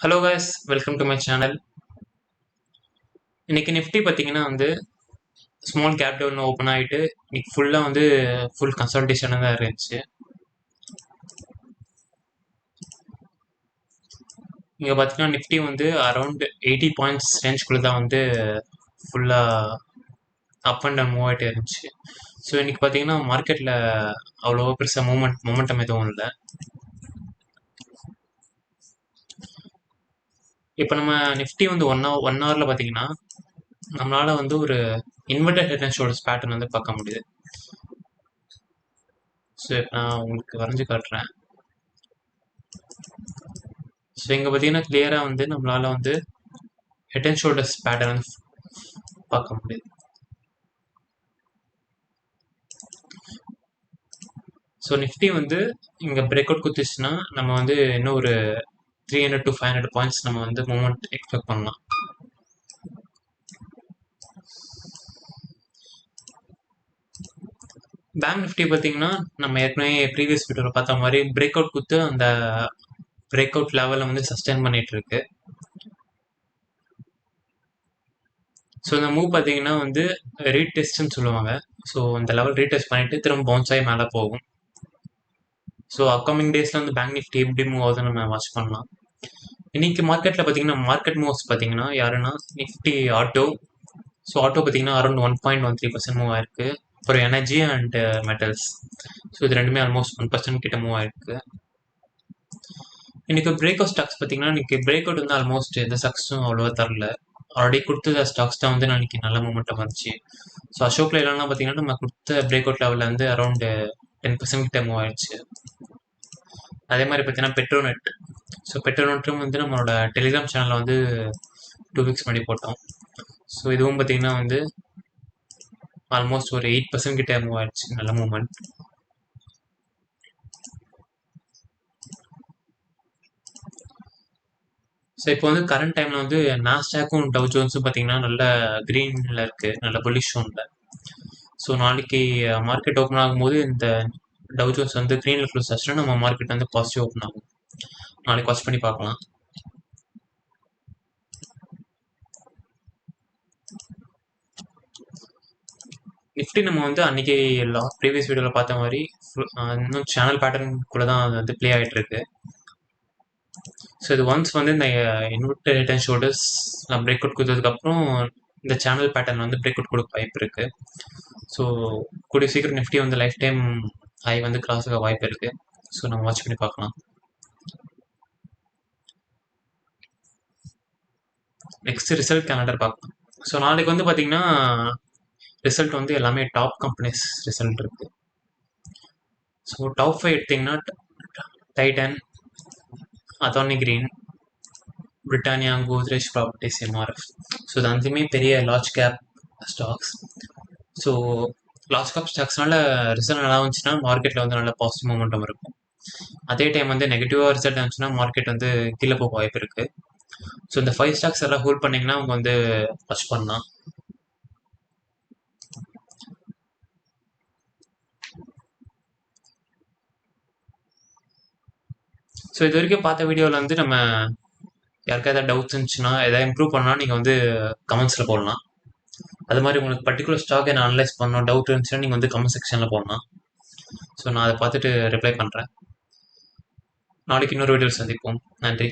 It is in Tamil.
Hello guys, welcome to my channel. இன்னைக்கு நிஃப்டி பார்த்தீங்கன்னா ஸ்மால் கேப் டவுன் ஓப்பன் ஆகிட்டு இன்னைக்கு ஃபுல்லாக ஃபுல் கன்சல்டேஷனாக தான் இருந்துச்சு. இங்கே பார்த்தீங்கன்னா நிஃப்டி அரௌண்ட் 80 பாயிண்ட்ஸ் ரேஞ்சுக்குள்ளே தான் ஃபுல்லாக அப் அண்ட் டவுன் மூவ் ஆகிட்டே இருந்துச்சு. ஸோ இன்னைக்கு பார்த்தீங்கன்னா மார்க்கெட்டில் அவ்வளோ பெருசாக மொமெண்டம் எதுவும் இல்லை. இப்போ நம்ம நிஃப்டி ஒன் ஹவரில் பார்த்தீங்கன்னா நம்மளால் ஒரு inverted head and shoulders pattern பார்க்க முடியுது. ஸோ இப்போ நான் உங்களுக்கு வரைஞ்சு காட்டுறேன். ஸோ இங்கே பார்த்தீங்கன்னா கிளியராக நம்மளால் ஹெட் அண்ட் ஷோல்டர்ஸ் பேட்டர்ன் பார்க்க முடியுது. ஸோ நிஃப்டி இங்கே பிரேக் அவுட் குத்துச்சுன்னா நம்ம இன்னும் ஒரு 300 to 500 பாயிண்ட்ஸ் நம்ம மூமெண்ட் எக்ஸ்பெக்ட் பண்ணலாம். பேங்க் நிஃப்டி பார்த்தீங்கன்னா நம்ம ஏற்கனவே ப்ரீவியஸ் வீடியோவில் பார்த்த மாதிரி பிரேக் அவுட் குத்து அந்த பிரேக் அவுட் லெவலில் சஸ்டெயின் பண்ணிட்டு இருக்கு. ஸோ இந்த மூவ் பார்த்தீங்கன்னா ரீடெஸ்ட்னு சொல்லுவாங்க. ஸோ அந்த லெவல் ரீடெஸ்ட் பண்ணிட்டு திரும்ப பவுன்ஸ் ஆகி மேலே போகும். ஸோ அப்கமிங் டேஸில் பேங்க் நிஃப்டி எப்படி மூவ் ஆகுதுன்னு நம்ம வாட்ச் பண்ணலாம். இன்னைக்கு மார்க்கெட்டில் பார்த்தீங்கன்னா மார்க்கெட் மூவ்ஸ் பார்த்தீங்கன்னா யாருன்னா நிஃப்டி ஆட்டோ. ஸோ ஆட்டோ பார்த்தீங்கன்னா அரௌண்ட் 1.13% மூவ் ஆயிருக்கு. அப்புறம் எனர்ஜி அண்ட் மெட்டல்ஸ். ஸோ இது ரெண்டுமே ஆல்மோஸ்ட் 1% கிட்ட மூவ் ஆயிருக்கு. இன்னைக்கு பிரேக் அவுட் ஸ்டாக்ஸ் பார்த்தீங்கன்னா இன்னைக்கு பிரேக் அவுட் ஆல்மோஸ்ட் எந்த ஸ்டாக்ஸும் அவ்வளோவா தரல. ஆல்ரெடி கொடுத்த ஸ்டாக்ஸ் தான் இன்னைக்கு நல்ல மூமெண்டம் வந்துச்சு. ஸோ அசோக் லைலான்லாம் பார்த்தீங்கன்னா நம்ம கொடுத்த பிரேக் அவுட் லெவலில் அரௌண்ட் 10% கிட்ட மூவ் ஆயிடுச்சு. அதே மாதிரி பார்த்தீங்கன்னா பெட்ரோநெட். ஸோ பெட்ரோநெட்டும் நம்மளோட டெலிகிராம் சேனலில் 2 வீக்ஸ் முன்னாடி போட்டோம். ஸோ இதுவும் பார்த்தீங்கன்னா ஆல்மோஸ்ட் ஒரு 8% கிட்ட மூவ் ஆயிடுச்சு. நல்ல மூவ்மெண்ட். ஸோ இப்போ கரண்ட் டைமில் நாஸ்டாக்கும் டவ் ஜோன்ஸும் பார்த்தீங்கன்னா நல்ல க்ரீனில் இருக்குது, நல்ல புல்லிஷ் ஷோனில். ஸோ நாளைக்கு மார்க்கெட் ஓப்பன் ஆகும்போது இந்த டவ் ஜோன்ஸ் க்ரீனில் க்ளோஸ் ஆச்சுன்னா நம்ம மார்க்கெட் பாசிட்டிவ் ஓப்பன் ஆகும். நாளைக்கு வாட்ச் பண்ணி பார்க்கலாம். நிஃப்டி நம்ம அன்னைக்கு ப்ரீவியஸ் வீடியோவில் பார்த்த மாதிரி இன்னும் சேனல் பேட்டர்னுக்குள்ளே தான் அது ப்ளே ஆகிட்டு இருக்கு. ஸோ இது ஒன்ஸ் இந்த inverted head and shoulders break out கொடுத்ததுக்கப்புறம் இந்த சேனல் பேட்டர்ன் பிரேக் அவுட் கொடுக்க வாய்ப்பு இருக்குது. ஸோ கூடிய சீக்கிரம் Nifty lifetime high cross ஆக வாய்ப்பு இருக்குது. ஸோ நம்ம வாட்ச் பண்ணி பார்க்கலாம். நெக்ஸ்ட் ரிசல்ட் கேலண்டர் பார்க்கலாம். ஸோ நாளைக்கு பார்த்தீங்கன்னா ரிசல்ட் எல்லாமே டாப் கம்பெனிஸ் ரிசல்ட் இருக்குது. ஸோ டாப் 5 எடுத்திங்கன்னா Titan, Adani green, Britannia, Godrej properties, MRF. So இது அஞ்சுமே பெரிய large cap stocks. So large cap ஸ்டாக்ஸ்னால ரிசல்ட் நல்லா வந்துச்சுன்னா மார்க்கெட்டில் நல்ல பாசிட்டிவ் மூமெண்டம் இருக்கும். அதே டைம் நெகட்டிவாக ரிசல்ட் இருந்துச்சுன்னா மார்க்கெட் கீழே போக வாய்ப்பு இருக்குது. ஸோ இந்த 5 ஸ்டாக்ஸ் எல்லாம் ஹோல்ட் பண்ணிங்கன்னா அவங்க வாட்ச் பண்ணலாம். ஸோ இது வரைக்கும் பார்த்த வீடியோவில் நம்ம யாருக்கா ஏதாவது டவுட்ஸ் இருந்துச்சுன்னா எதாவது இம்ப்ரூவ் பண்ணால் நீங்கள் கமெண்ட்ஸில் போடலாம். அது மாதிரி உங்களுக்கு பர்டிகுலர் ஸ்டாக் என்ன அனலைஸ் பண்ணணும் டவுட் இருந்துச்சுன்னா நீங்கள் கமெண்ட் செக்ஷனில் போடலாம். ஸோ நான் அதை பார்த்துட்டு ரிப்ளை பண்ணுறேன். நாளைக்கு இன்னொரு வீடியோவில் சந்திப்போம். நன்றி.